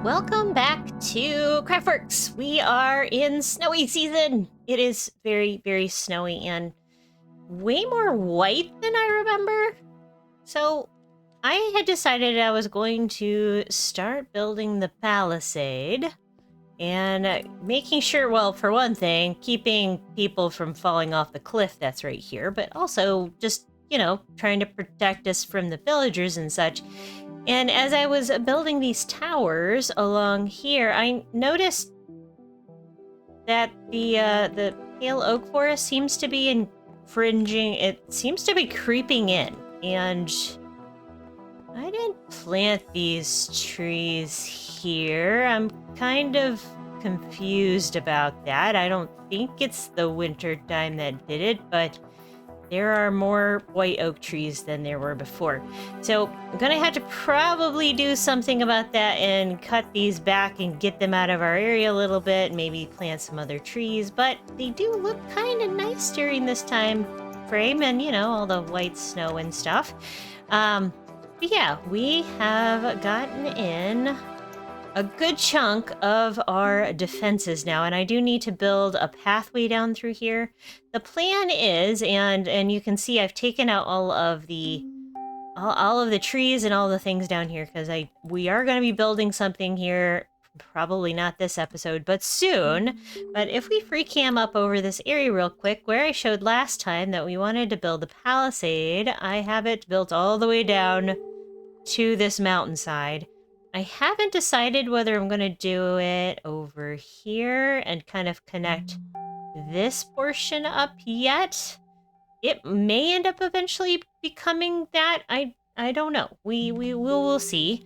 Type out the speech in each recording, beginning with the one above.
Welcome back to CraftWorks. We are in snowy season. It is very, very snowy and way more white than I remember. So I had decided I was going to start building the Palisade and making sure, well, for one thing, keeping people from falling off the cliff that's right here, but also just, trying to protect us from the villagers and such. And as I was building these towers along here, I noticed that the pale oak forest seems to be infringing. It seems to be creeping in. And I didn't plant these trees here. I'm kind of confused about that. I don't think it's the winter time that did it, but there are more white oak trees than there were before. So I'm gonna have to probably do something about that and cut these back and get them out of our area a little bit, maybe plant some other trees, but they do look kind of nice during this time frame and, all the white snow and stuff. But yeah, we have gotten in a good chunk of our defenses now, and I do need to build a pathway down through here. The plan is, and you can see I've taken out all of the trees and all the things down here because we are going to be building something here. Probably not this episode, but soon. But if we free cam up over this area real quick, where I showed last time that we wanted to build a palisade, I have it built all the way down to this mountainside. I haven't decided whether I'm going to do it over here and kind of connect this portion up yet. It may end up eventually becoming that. I don't know. We'll see.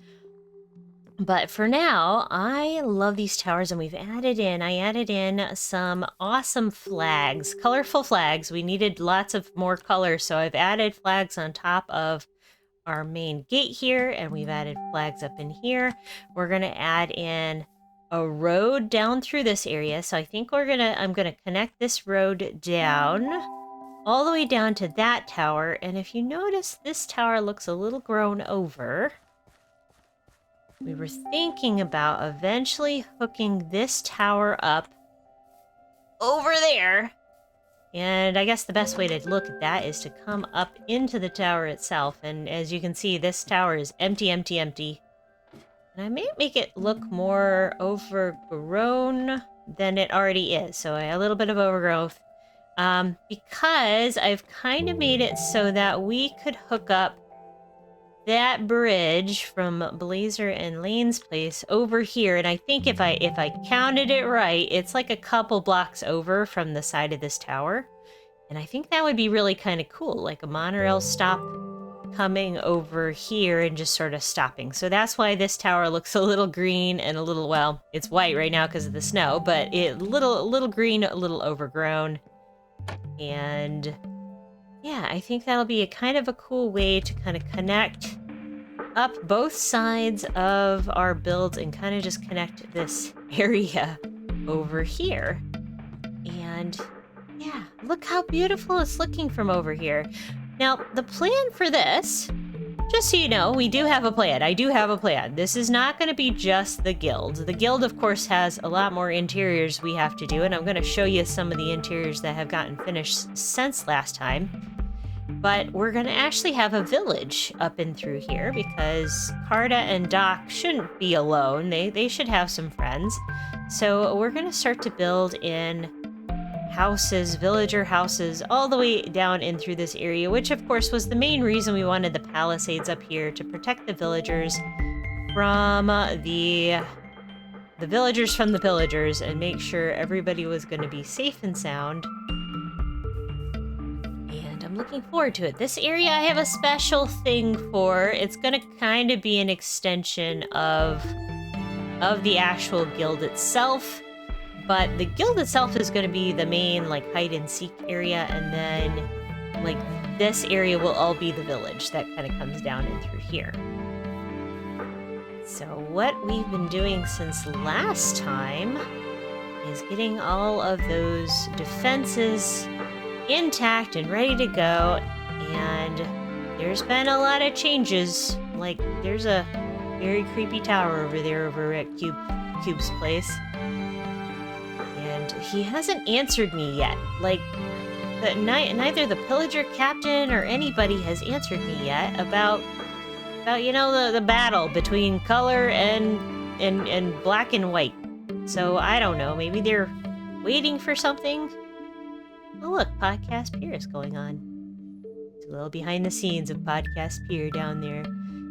But for now, I love these towers, and I added in some awesome flags, colorful flags. We needed lots of more color, so I've added flags on top of our main gate here, and we've added flags up in here. We're gonna add in a road down through this area, so I think I'm gonna connect this road down all the way down to that tower. And if you notice, this tower looks a little grown over. We were thinking about eventually hooking this tower up over there. And I guess the best way to look at that is to come up into the tower itself. And as you can see, this tower is empty, empty, empty. And I may make it look more overgrown than it already is. So a little bit of overgrowth. Because I've kind of made it so that we could hook up that bridge from Blazer and Lane's place over here. And I think if I counted it right, it's like a couple blocks over from the side of this tower. And I think that would be really kind of cool, like a monorail stop coming over here and just sort of stopping. So that's why this tower looks a little green and a little, well, it's white right now because of the snow, but a little green, a little overgrown. And yeah, I think that'll be a kind of a cool way to kind of connect up both sides of our builds and kind of just connect this area over here. And yeah, look how beautiful it's looking from over here. Now, the plan for this, just so you know, we do have a plan. I do have a plan. This is not going to be just the guild. The guild, of course, has a lot more interiors we have to do, and I'm going to show you some of the interiors that have gotten finished since last time. But we're going to actually have a village up and through here because Carta and Doc shouldn't be alone. They should have some friends. So we're going to start to build in houses, villager houses, all the way down in through this area, which of course was the main reason we wanted the palisades up here, to protect the villagers from the villagers from the pillagers and make sure everybody was going to be safe and sound. I'm looking forward to it. This area I have a special thing for. It's gonna kind of be an extension of the actual guild itself, but the guild itself is gonna be the main like hide and seek area, and then like this area will all be the village that kind of comes down in through here. So what we've been doing since last time is getting all of those defenses intact and ready to go, and there's been a lot of changes. Like there's a very creepy tower over there over at Cube's place. And he hasn't answered me yet. Like, neither the Pillager captain or anybody has answered me yet about you know, the battle between color and black and white. So I don't know, maybe they're waiting for something. Oh look, Podcast Pier is going on. It's a little behind the scenes of Podcast Pier down there.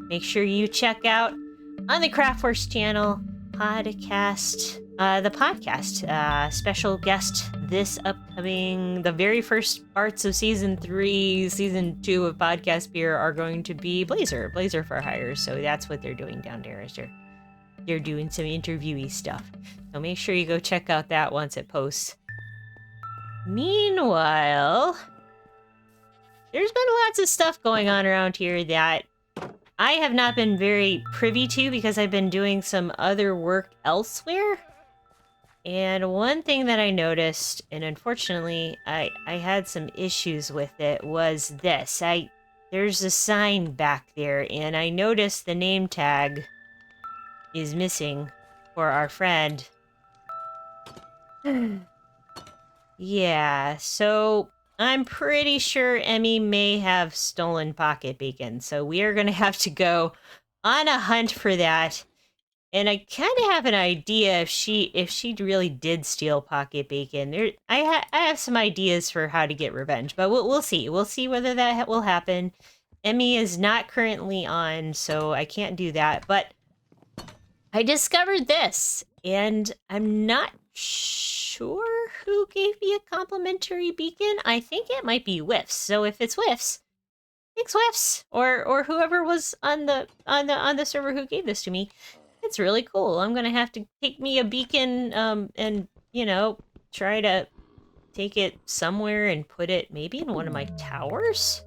Make sure you check out on the CraftWorks channel, the podcast. Special guest this upcoming, the very first parts of season 3, season 2 of Podcast Pier are going to be Blazer for Hire. So that's what they're doing down there, is they're doing some interviewee stuff. So make sure you go check out that once it posts. Meanwhile, there's been lots of stuff going on around here that I have not been very privy to because I've been doing some other work elsewhere. And one thing that I noticed, and unfortunately I had some issues with it, was this. There's a sign back there, and I noticed the name tag is missing for our friend. Yeah, so I'm pretty sure Emmy may have stolen Pocket Bacon, so we are going to have to go on a hunt for that. And I kind of have an idea if she really did steal Pocket Bacon. I have some ideas for how to get revenge, but we'll see. We'll see whether that will happen. Emmy is not currently on, so I can't do that. But I discovered this, and I'm not sure who gave me a complimentary beacon. I think it might be Whiffs. So if it's Whiffs, thanks Whiffs, or whoever was on the server who gave this to me. It's really cool. I'm gonna have to take me a beacon, and you know, try to take it somewhere and put it maybe in one of my towers.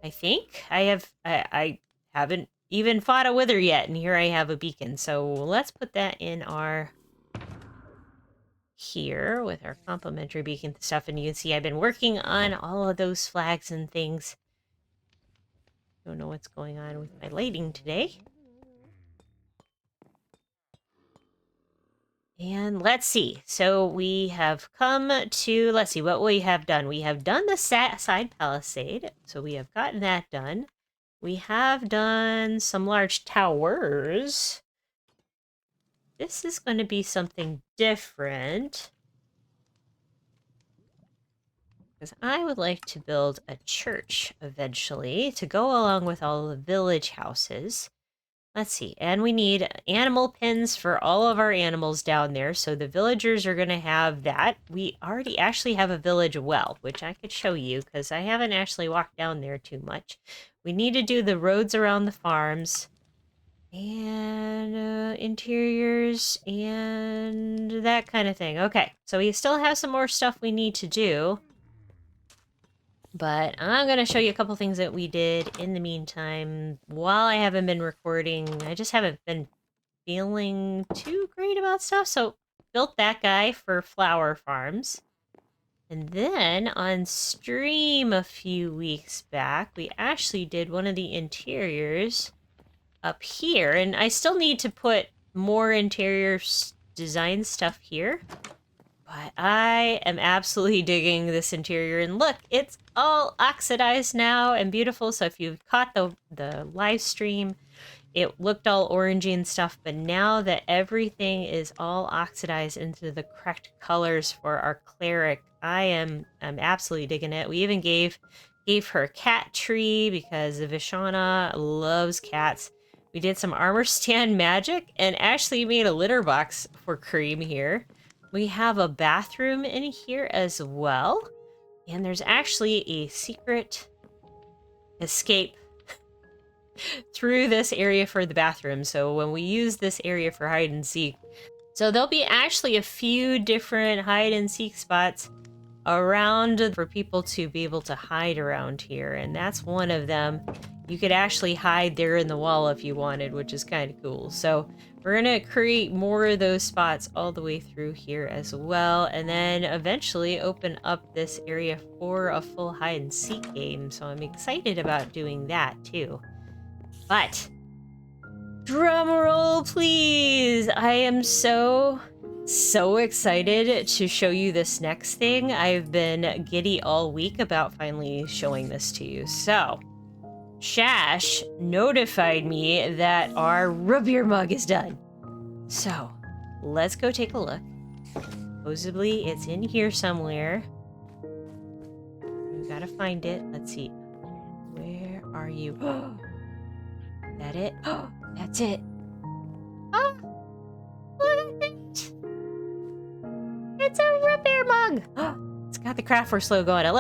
I think I haven't even fought a wither yet, and here I have a beacon. So let's put that in our here with our complimentary beacon stuff, and you can see I've been working on all of those flags and things. Don't know what's going on with my lighting today. And let's see. So we have come to, let's see what we have done. We have done the side palisade. So we have gotten that done. We have done some large towers. This is going to be something different, because I would like to build a church eventually to go along with all the village houses. Let's see, and we need animal pens for all of our animals down there, so the villagers are going to have that. We already actually have a village well, which I could show you, because I haven't actually walked down there too much. We need to do the roads around the farms, and interiors, and that kind of thing. Okay, so we still have some more stuff we need to do. But I'm going to show you a couple things that we did in the meantime while I haven't been recording. I just haven't been feeling too great about stuff. So built that guy for flower farms. And then on stream a few weeks back, we actually did one of the interiors up here. And I still need to put more interior design stuff here. But I am absolutely digging this interior, and look, it's all oxidized now and beautiful. So if you've caught the live stream, it looked all orangey and stuff, but now that everything is all oxidized into the correct colors for our cleric, I'm absolutely digging it. We even gave her a cat tree because Vishana loves cats. We did some armor stand magic and actually made a litter box for Cream here. We have a bathroom in here as well. And there's actually a secret escape through this area for the bathroom. So when we use this area for hide and seek, so there'll be actually a few different hide and seek spots around for people to be able to hide around here. And that's one of them. You could actually hide there in the wall if you wanted, which is kind of cool. So we're going to create more of those spots all the way through here as well. And then eventually open up this area for a full hide and seek game. So I'm excited about doing that too. But drum Oh, please. I am so excited to show you this next thing. I've been giddy all week about finally showing this to you. So, Shash notified me that our RootBeer Mug is done. So, let's go take a look. Supposedly, it's in here somewhere. We gotta find it. Let's see. Where are you? Is that it? Oh, that's it. Oh, look at it. It's a RootBeer Mug. Oh, it's got the CraftWorks logo on it.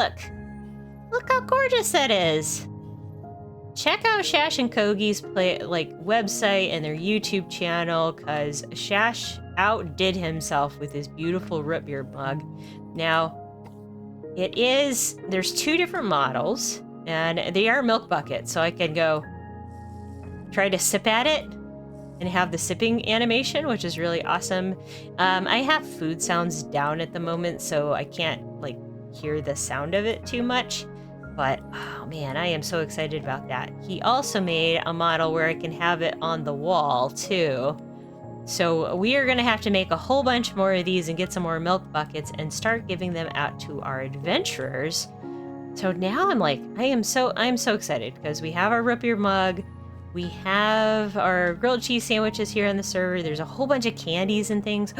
Look how gorgeous that is. Check out Shash and Kogi's website and their YouTube channel, because Shash outdid himself with his beautiful RootBeer Mug. Now, there's two different models, and they are milk buckets, so I can go try to sip at it and have the sipping animation, which is really awesome. I have food sounds down at the moment, so I can't hear the sound of it too much. But, oh man, I am so excited about that. He also made a model where I can have it on the wall, too. So we are going to have to make a whole bunch more of these and get some more milk buckets and start giving them out to our adventurers. So now I'm so excited, because we have our RootBeer Mug. We have our grilled cheese sandwiches here on the server. There's a whole bunch of candies and things.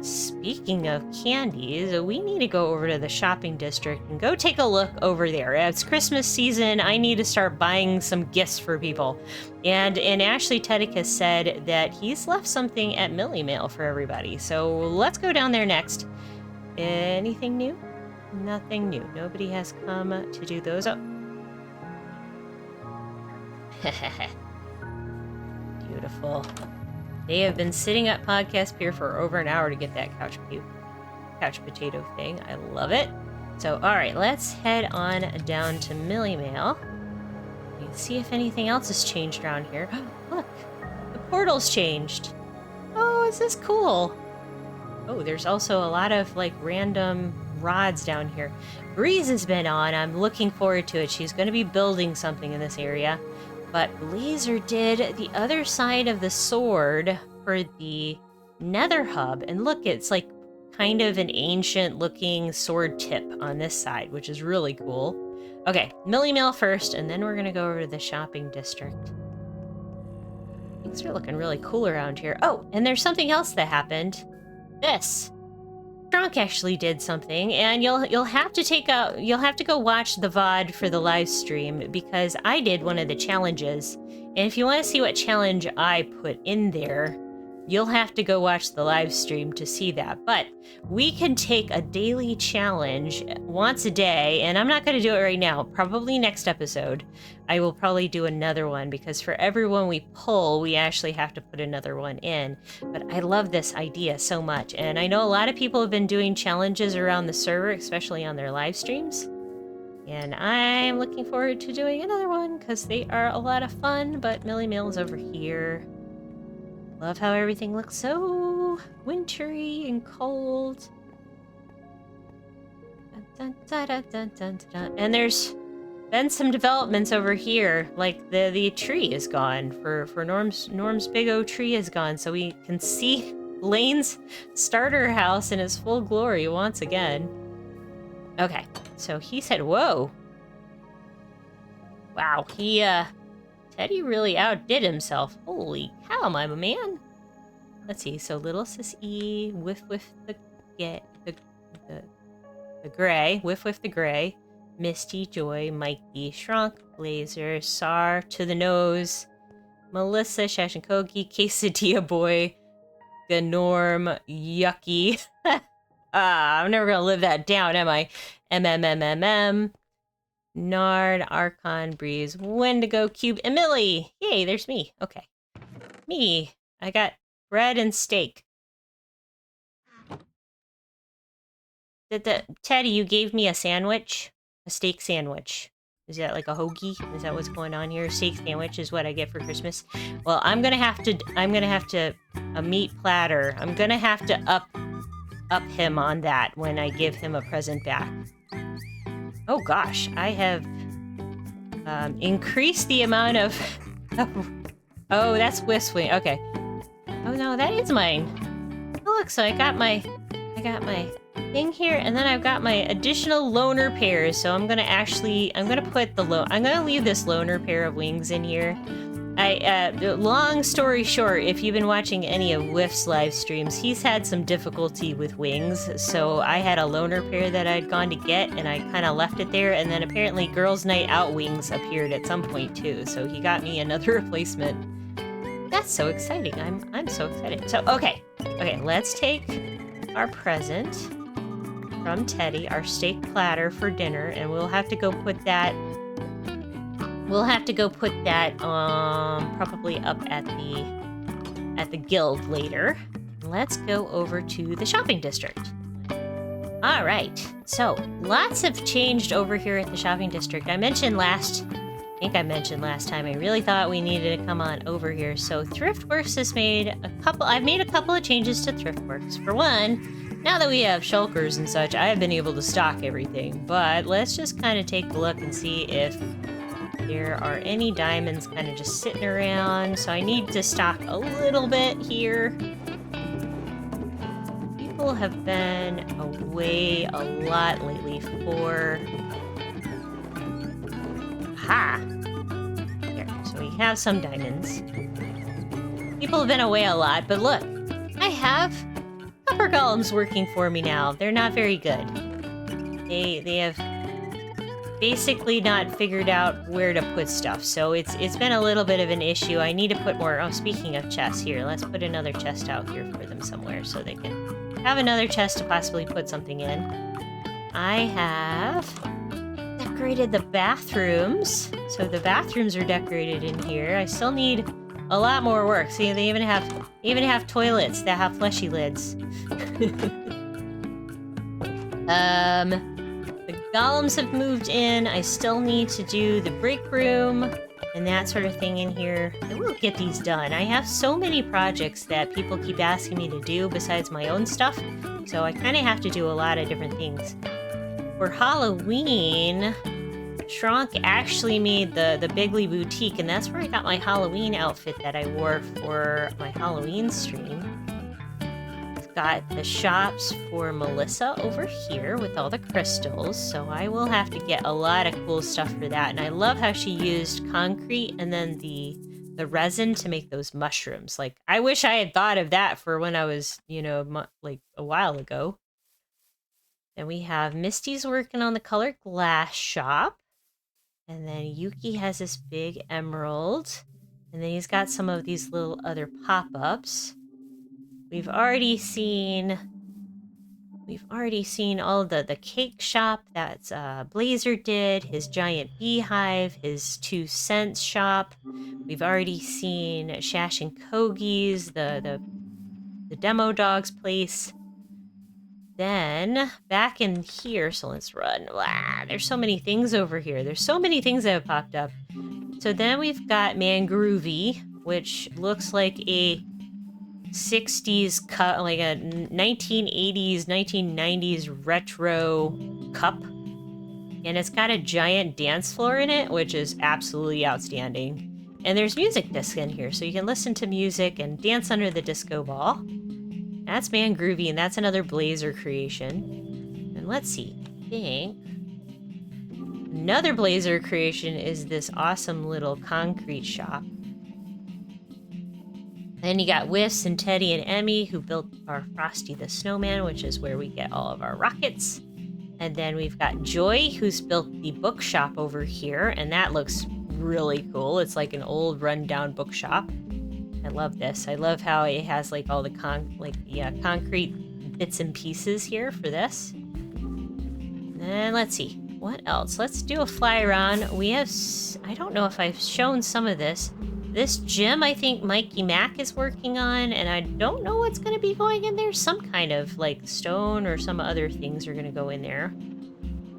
Speaking of candies, we need to go over to the shopping district and go take a look over there. It's Christmas season. I need to start buying some gifts for people. And Ashley Teddick said that he's left something at Millie Mail for everybody. So let's go down there next. Anything new? Nothing new. Nobody has come to do those. Oh. Beautiful. They have been sitting at Podcast Pier for over an hour to get that couch potato thing. I love it. So, all right, let's head on down to Millie Mail. And see if anything else has changed around here. Look, the portal's changed. Oh, is this cool? Oh, there's also a lot of random rods down here. Breeze has been on. I'm looking forward to it. She's going to be building something in this area. But Blazer did the other side of the sword for the nether hub. And look, it's kind of an ancient looking sword tip on this side, which is really cool. Okay, Millie Mail first, and then we're going to go over to the shopping district. Things are looking really cool around here. Oh, and there's something else that happened. This. Drunk actually did something, and you'll have to go watch the VOD for the live stream, because I did one of the challenges. And if you want to see what challenge I put in there, you'll have to go watch the live stream to see that. But we can take a daily challenge once a day, and I'm not going to do it right now. Probably next episode, I will probably do another one, because for every one we pull, we actually have to put another one in. But I love this idea so much, and I know a lot of people have been doing challenges around the server, especially on their live streams. And I'm looking forward to doing another one, because they are a lot of fun. But Millie Mail is over here. Love how everything looks so wintry and cold. Dun, dun, dun, dun, dun, dun. And there's been some developments over here. Like the tree is gone. For Norm's big oak tree is gone. So we can see Lane's starter house in its full glory once again. Okay, so he said, whoa. Wow, Teddy really outdid himself. Holy cow, my man. Let's see. So little sis E, whiff the gray, whiff the gray, Misty, Joy, Mikey, Shrunk, Blazer, Sar, to the nose, Melissa, Shash and Kogi, Quesadilla Boy, Ganorm, Yucky. I'm never gonna live that down, am I? MMMMM. Nard, Archon, Breeze, Wendigo, Cube, and Millie! Yay, there's me. Okay. Me. I got bread and steak. Teddy, you gave me a sandwich? A steak sandwich. Is that like a hoagie? Is that what's going on here? Steak sandwich is what I get for Christmas. Well, I'm gonna have to a meat platter. I'm gonna have to up him on that when I give him a present back. Oh gosh, I have increased the amount of... Oh, that's Whistwing. Okay. Oh no, that is mine. Oh look, so I got my thing here, and then I've got my additional loner pairs. So I'm gonna leave this loner pair of wings in here. Long story short, if you've been watching any of Whiff's live streams, he's had some difficulty with wings, so I had a loner pair that I'd gone to get, and I kind of left it there, and then apparently Girls' Night Out wings appeared at some point too, so he got me another replacement. That's so exciting. I'm so excited. So, okay, let's take our present from Teddy, our steak platter for dinner, and we'll have to go put that probably up at the guild later. Let's go over to the shopping district. All right, so lots have changed over here at the shopping district. I mentioned last time I really thought we needed to come on over here. So ThriftWorks has I've made a couple of changes to ThriftWorks. For one, now that we have shulkers and such, I have been able to stock everything. But let's just kind of take a look and see if there are any diamonds kind of just sitting around. So I need to stock a little bit here. People have been away a lot lately for... Aha! Here, so we have some diamonds. People have been away a lot, but look, I have copper golems working for me now. They're not very good. They have basically not figured out where to put stuff, so it's been a little bit of an issue. I need to put more... Oh, speaking of chests, here, let's put another chest out here for them somewhere so they can have another chest to possibly put something in. I have decorated the bathrooms, so the bathrooms are decorated in here. I still need a lot more work. See, they even have toilets that have fleshy lids. The golems have moved in. I still need to do the break room and that sort of thing in here. I will get these done. I have so many projects that people keep asking me to do besides my own stuff, so I kind of have to do a lot of different things. For Halloween, Shrunk actually made the Bigley Boutique, and that's where I got my Halloween outfit that I wore for my Halloween stream. I've got the shops for Melissa over here with all the crystals, so I will have to get a lot of cool stuff for that. And I love how she used concrete and then the resin to make those mushrooms. Like, I wish I had thought of that for when I was, like a while ago. Then we have Misty's working on the colored glass shop. And then Yuki has this big emerald. And then he's got some of these little other pop-ups. We've already seen all the cake shop that Blazer did, his giant beehive, his 2 cents shop. We've already seen Shash and Kogi's, the demo dog's place. Then back in here, so let's run. Wow, there's so many things over here. There's so many things that have popped up. So then we've got Mangroovy, which looks like a 60s cup, like a 1980s, 1990s retro cup. And it's got a giant dance floor in it, which is absolutely outstanding. And there's music discs in here, so you can listen to music and dance under the disco ball. That's Mangroovy, and that's another Blazer creation. And let's see, I think another Blazer creation is this awesome little concrete shop. Then you got Whiffs and Teddy and Emmy, who built our Frosty the Snowman, which is where we get all of our rockets. And then we've got Joy, who's built the bookshop over here, and that looks really cool. It's like an old rundown bookshop. I love this. I love how it has like all the concrete bits and pieces here for this. And let's see, what else? Let's do a fly around. We have, I don't know if I've shown some of this. This gym, I think Mikey Mac is working on, and I don't know what's going to be going in there. Some kind of like stone or some other things are going to go in there.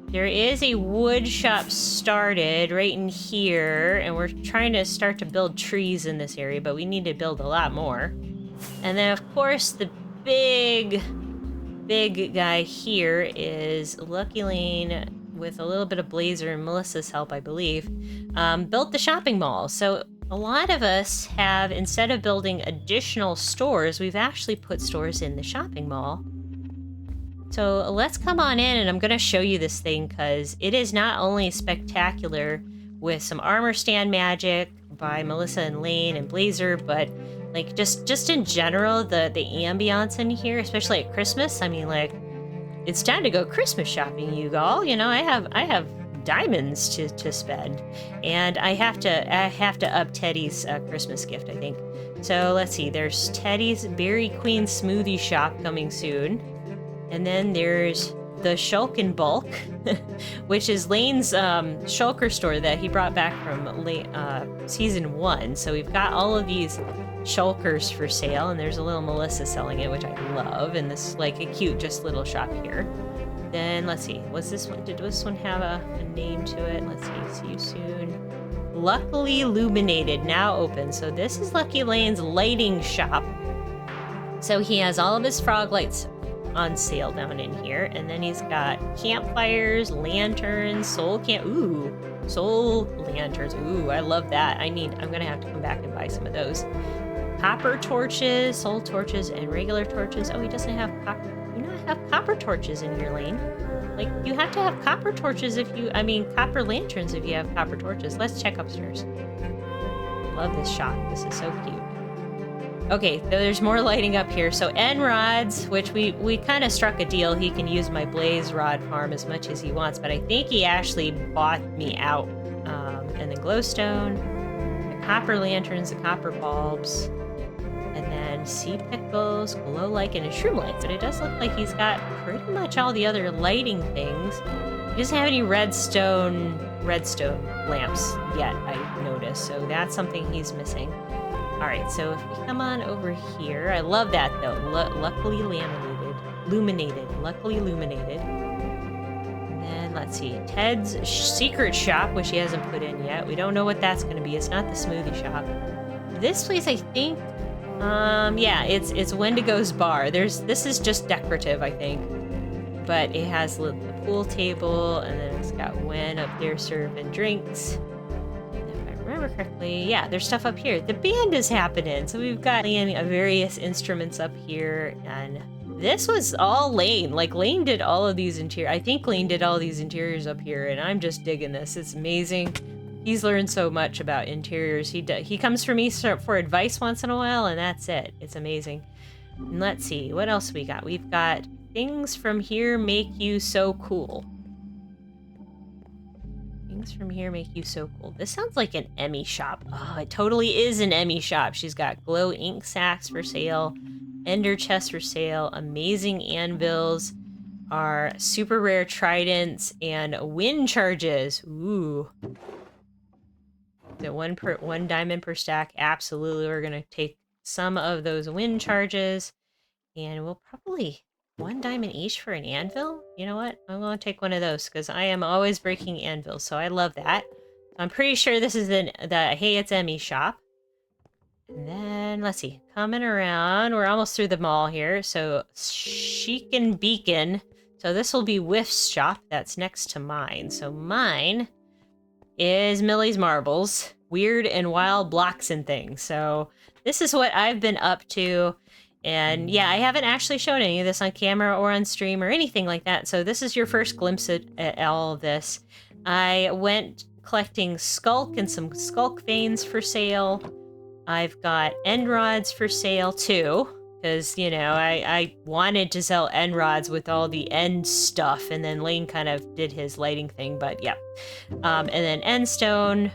There is a wood shop started right in here, and we're trying to start to build trees in this area, but we need to build a lot more. And then, of course, the big guy here is Lucky Lane, with a little bit of Blazer and Melissa's help, I believe, built the shopping mall. So a lot of us have, instead of building additional stores, we've actually put stores in the shopping mall. So let's come on in, and I'm going to show you this thing because it is not only spectacular with some armor stand magic by Melissa and Lane and Blazer, but like just in general, the ambiance in here, especially at Christmas. I mean, like, it's time to go Christmas shopping, you all. You know, I have diamonds to spend, and I have to up Teddy's Christmas gift, I think. So let's see. There's Teddy's Berry Queen smoothie shop coming soon. And then there's the Shulk in Bulk, which is Lane's shulker store that he brought back from season 1. So we've got all of these shulkers for sale, and there's a little Melissa selling it, which I love, and this like a cute just little shop here. Then let's see, did this one have a name to it? Let's see, see you soon. Luckily Illuminated, now open. So this is Lucky Lane's lighting shop. So he has all of his frog lights on sale down in here, and then he's got campfires, lanterns, soul lanterns. Ooh, I love that. I'm gonna have to come back and buy some of those. Copper torches, soul torches, and regular torches. Oh, he doesn't have copper. You not have copper torches in your lane. Like, you have to have copper torches copper lanterns if you have copper torches. Let's check upstairs. Love this shop. This is so cute. Okay, there's more lighting up here. So N-Rods, which we kind of struck a deal. He can use my blaze rod farm as much as he wants, but I think he actually bought me out. And then glowstone, the copper lanterns, the copper bulbs, and then sea pickles, glow lichen, and shroom lights. But it does look like he's got pretty much all the other lighting things. He doesn't have any redstone lamps yet, I noticed. So that's something he's missing. All right, so if we come on over here, I love that though. Luckily illuminated. And then let's see, Ted's secret shop, which he hasn't put in yet. We don't know what that's going to be. It's not the smoothie shop. This place, I think, yeah, it's Wendigo's bar. This is just decorative, I think, but it has the pool table, and then it's got Wen up there serving drinks. Remember correctly, yeah, there's stuff up here. The band is happening, so we've got various instruments up here, and this was all Lane. Like, Lane did all of these interiors. I think Lane did all these interiors up here, and I'm just digging this. It's amazing. He's learned so much about interiors. He comes for me for advice once in a while, and that's it. It's amazing. And let's see, what else we got? We've got things from here make you so cool. Things from here make you so cool. This sounds like an Emmy shop. Oh, it totally is an Emmy shop. She's got glow ink sacks for sale, ender chests for sale, amazing anvils, our super rare tridents, and wind charges. Ooh. The one diamond per stack. Absolutely, we're gonna take some of those wind charges, and we'll probably 1 diamond each for an anvil? You know what? I'm going to take one of those because I am always breaking anvils, so I love that. I'm pretty sure this is the Hey It's Emmy shop. And then, let's see, coming around, we're almost through the mall here. So, Chic and Beacon. So this will be Whiff's shop. That's next to mine. So mine is Millie's Marbles. Weird and wild blocks and things. So this is what I've been up to. And yeah, I haven't actually shown any of this on camera or on stream or anything like that. So this is your first glimpse at all of this. I went collecting Skulk and some Skulk veins for sale. I've got end rods for sale too, because, you know, I wanted to sell end rods with all the end stuff, and then Lane kind of did his lighting thing, but yeah. And then end stone.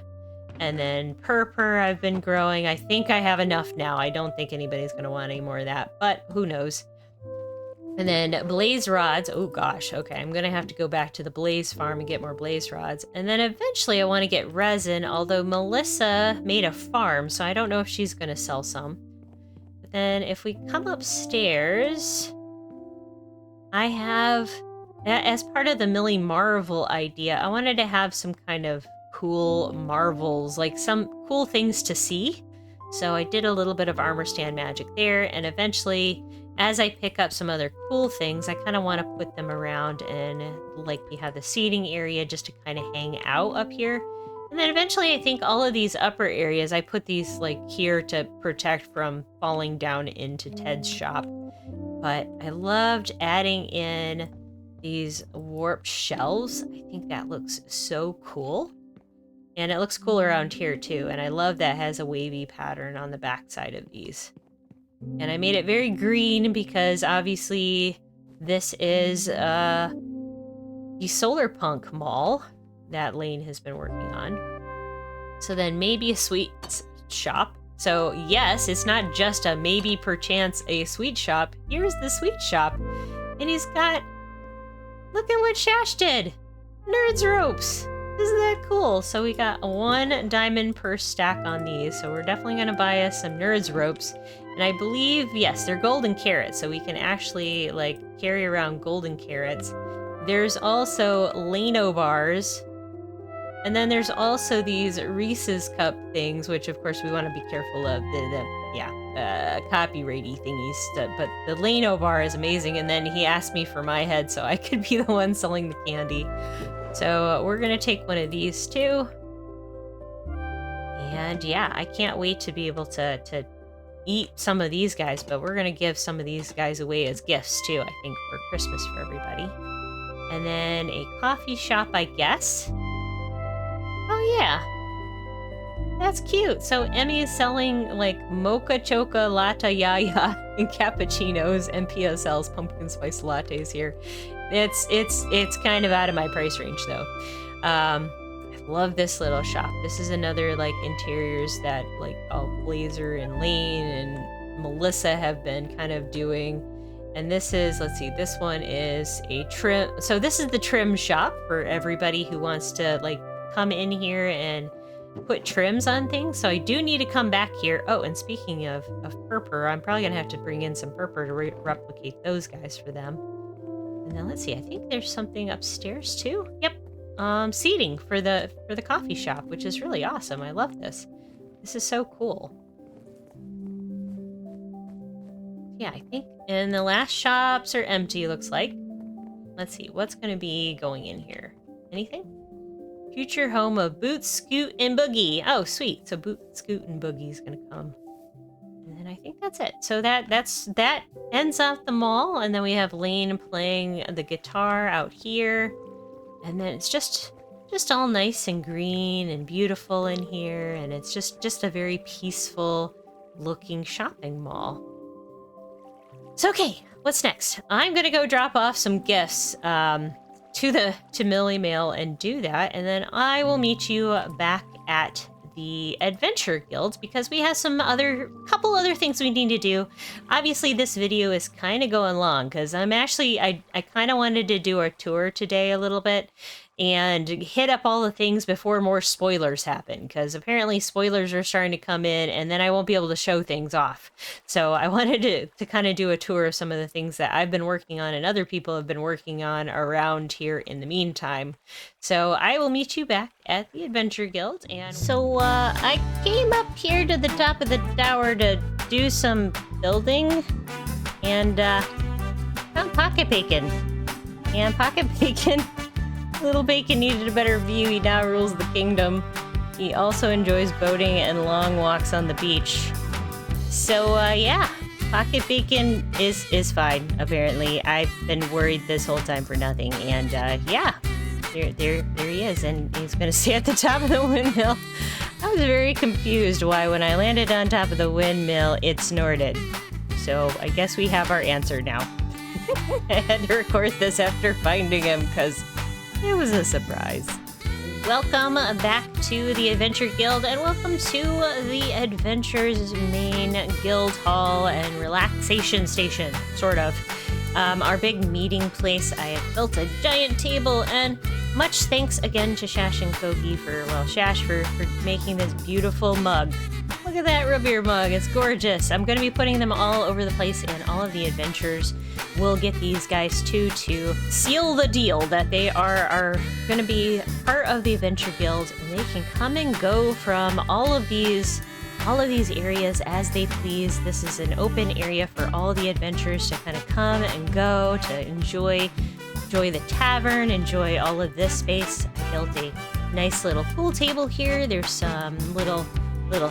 And then purpur I've been growing. I think I have enough now. I don't think anybody's going to want any more of that, but who knows. And then blaze rods. Oh gosh, okay. I'm going to have to go back to the blaze farm and get more blaze rods. And then eventually I want to get resin, although Melissa made a farm, so I don't know if she's going to sell some. But then if we come upstairs, I have, as part of the Millie Marvel idea, I wanted to have some kind of cool marvels, like some cool things to see. So I did a little bit of armor stand magic there, and eventually, as I pick up some other cool things, I kind of want to put them around, and like we have the seating area just to kind of hang out up here. And then eventually I think all of these upper areas, I put these like here to protect from falling down into Ted's shop. But I loved adding in these warped shelves. I think that looks so cool. And it looks cool around here too. And I love that it has a wavy pattern on the back side of these. And I made it very green because obviously this is the Solar Punk Mall that Lane has been working on. So then maybe a sweet shop. So yes, it's not just a maybe perchance a sweet shop. Here's the sweet shop. And he's got, look at what Shash did. Nerds ropes. Isn't that cool? So we got 1 diamond per stack on these. So we're definitely going to buy us some Nerds ropes. And I believe, yes, they're golden carrots. So we can actually like carry around golden carrots. There's also Lano bars. And then there's also these Reese's cup things, which of course we want to be careful of copyrighty thingies. But the Lano bar is amazing. And then he asked me for my head so I could be the one selling the candy. So we're going to take one of these too. And yeah, I can't wait to be able to eat some of these guys, but we're going to give some of these guys away as gifts too, I think, for Christmas for everybody. And then a coffee shop, I guess. Oh yeah, that's cute. So Emmy is selling like mocha choca latte yaya and cappuccinos, and Pia sells pumpkin spice lattes here. It's kind of out of my price range though. I love this little shop. This is another like interiors that like Blazer and Lane and Melissa have been kind of doing. And this is, let's see, this one is a trim. So this is the trim shop for everybody who wants to like come in here and put trims on things. So I do need to come back here. Oh, and speaking of purpur, I'm probably gonna have to bring in some purpur to replicate those guys for them. And then let's see, I think there's something upstairs too. Yep, seating for the coffee shop, which is really awesome. I love this. This is so cool. Yeah, I think, and the last shops are empty, looks like. Let's see, what's gonna be going in here? Anything? Future home of Boot, Scoot, and Boogie. Oh, sweet. So Boot, Scoot, and Boogie is gonna come. And then I think that's it. So that ends off the mall, and then we have Lane playing the guitar out here. And then it's just all nice and green and beautiful in here, and it's just a very peaceful looking shopping mall. So okay, what's next? I'm gonna go drop off some gifts to Millie Mail and do that, and then I will meet you back at the Adventure Guild because we have some couple other things we need to do. Obviously this video is kind of going long because I kind of wanted to do a tour today a little bit and hit up all the things before more spoilers happen, because apparently spoilers are starting to come in and then I won't be able to show things off. So I wanted to kind of do a tour of some of the things that I've been working on and other people have been working on around here in the meantime. So I will meet you back at the Adventure Guild. And so I came up here to the top of the tower to do some building and found Pocket Bacon. And Pocket Bacon... Little Bacon needed a better view. He now rules the kingdom. He also enjoys boating and long walks on the beach. So, yeah, Pocket Bacon is fine, apparently. I've been worried this whole time for nothing. And, yeah, there he is. And he's going to stay at the top of the windmill. I was very confused why when I landed on top of the windmill, it snorted. So, I guess we have our answer now. I had to record this after finding him because... it was a surprise. Welcome back to the Adventure Guild, and welcome to the Adventure's main guild hall and relaxation station, sort of. Our big meeting place. I have built a giant table, and much thanks again to Shash and Kogi Shash for making this beautiful mug. Look at that RootBeer mug, it's gorgeous. I'm going to be putting them all over the place, and all of the adventures will get these guys too to seal the deal that they are going to be part of the Adventure Guild, and they can come and go from all of these areas as they please. This is an open area for all the adventurers to kind of come and go, to enjoy the tavern, enjoy all of this space. I built a Nice little pool table here. There's some little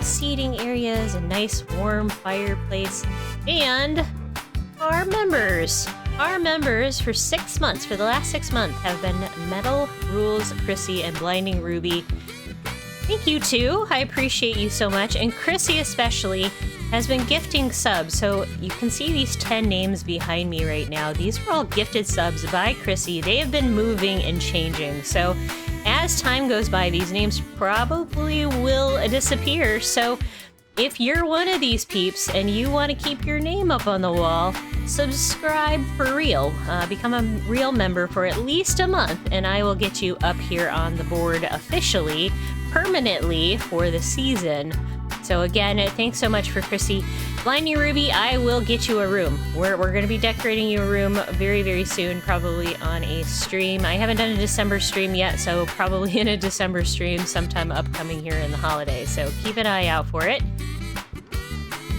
seating areas, a nice warm fireplace, and our members. Our members for 6 months, for the last 6 months, have been Metal, Rules, Chrissy, and Blinding Ruby. Thank you too. I appreciate you so much. And Chrissy especially has been gifting subs. So you can see these 10 names behind me right now. These are all gifted subs by Chrissy. They have been moving and changing. So as time goes by, these names probably will disappear. So if you're one of these peeps and you want to keep your name up on the wall, subscribe for real. Become a real member for at least a month, and I will get you up here on the board officially, permanently for the season. So again, thanks so much for Chrissy. Blinding Ruby, I will get you a room. We're going to be decorating you a room very, very soon, probably on a stream. I haven't done a December stream yet, so probably in a December stream sometime upcoming here in the holidays. So keep an eye out for it.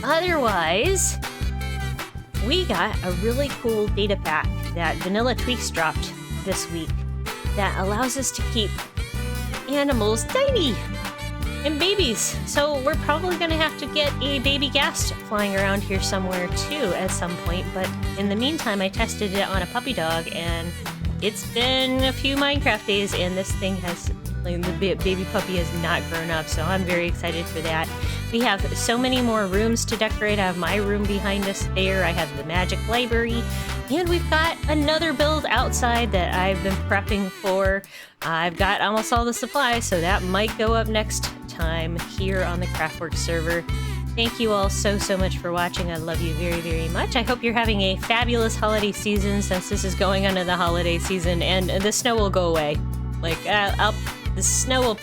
Otherwise, we got a really cool data pack that Vanilla Tweaks dropped this week that allows us to keep animals tiny and babies. So we're probably going to have to get a baby ghast flying around here somewhere too at some point. But in the meantime, I tested it on a puppy dog, and it's been a few Minecraft days, and this thing has, like, the baby puppy has not grown up. So I'm very excited for that. We have so many more rooms to decorate. I have my room behind us there. I have the magic library. And we've got another build outside that I've been prepping for. I've got almost all the supplies, so that might go up next time here on the CraftWorks server. Thank you all so much for watching. I love you very, very much. I hope you're having a fabulous holiday season, since this is going into the holiday season, and the snow will go away. Like, the snow will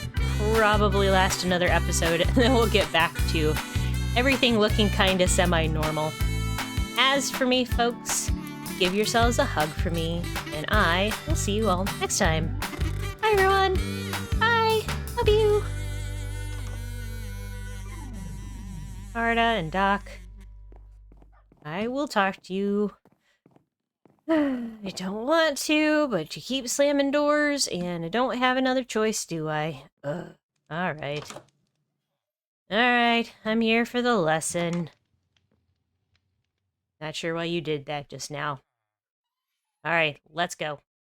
probably last another episode, and then we'll get back to everything looking kind of semi-normal. As for me, folks, give yourselves a hug for me, and I will see you all next time. Bye, everyone. Bye. Love you. Arda and Doc, I will talk to you. I don't want to, but you keep slamming doors, and I don't have another choice, do I? Ugh. Alright. Alright, I'm here for the lesson. Not sure why you did that just now. Alright, let's go.